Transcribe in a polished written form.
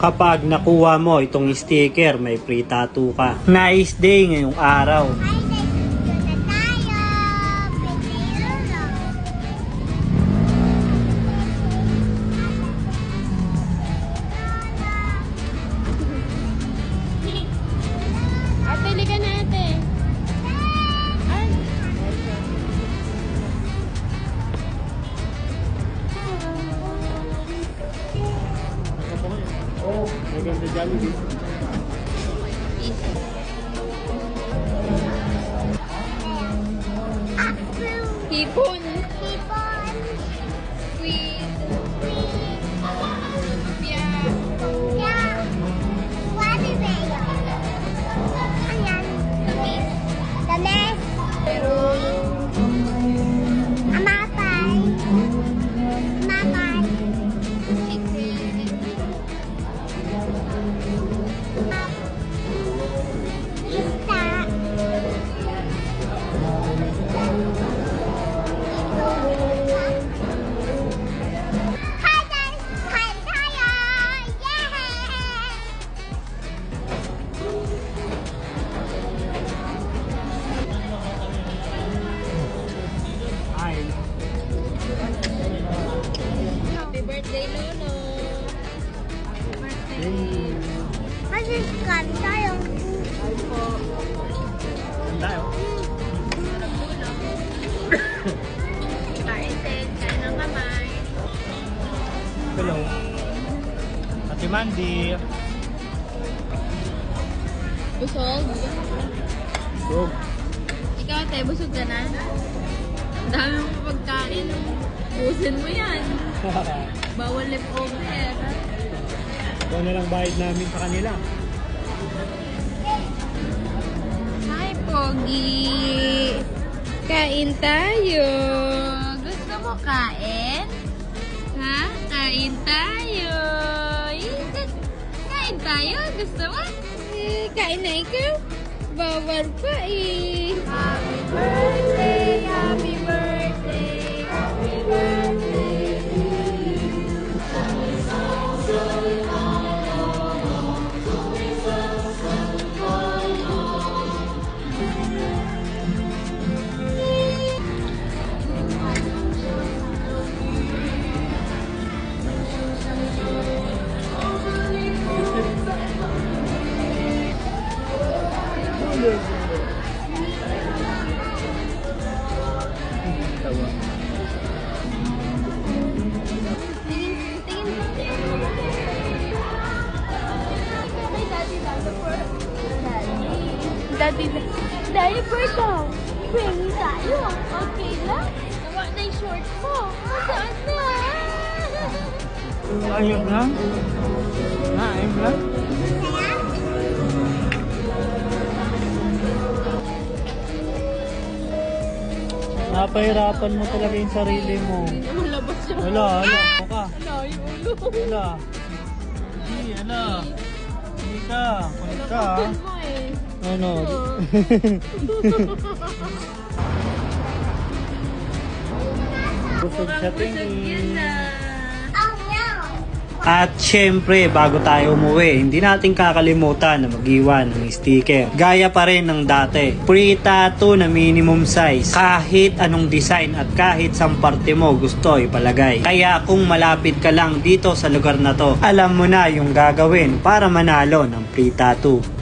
Kapag nakuha mo itong sticker, may free tattoo ka. Nice day ngayong araw. Pili ka na ate. Oh, maganda Jollibee. Hipon. Squid. Happy birthday, Lolo. Happy birthday. Masiskan tayo. Ay po. Tayo. Kain din. Kain ng kamay. Hello. Ate Mandy. Busog. Go. Ikaw, ate, busog ka na? Ang dami mong pagkain. Busin mo yan. Bawal leftover. Ito na lang bayad namin sa kanila. Hi, Pogi. Kain tayo. Gusto mo kain? Ha? Kain tayo. Kain tayo? Gusto mo? Kain na ikaw? Bawal pa eh. Happy birthday, happy birthday, happy birthday. Diaper daw. Pwede tayo. Okay lang. Nawa na yung short mo. Saan na? Ayun lang. Ayun lang. Napahirapan mo talaga yung sarili mo. Hindi naman labas siya. Wala. Ka. Wala yung ulo. Wala. Hindi, Hindi ka. Kulit ka. Kapal mo eh. Ano? Busog siya tingin. At syempre, bago tayo umuwi, hindi natin kakalimutan na mag-iwan ng sticker. Gaya pa rin ng dati. Free tattoo na minimum size. Kahit anong design at kahit sang parte mo gusto ipalagay. Kaya kung malapit ka lang dito sa lugar na to, alam mo na yung gagawin para manalo ng free tattoo.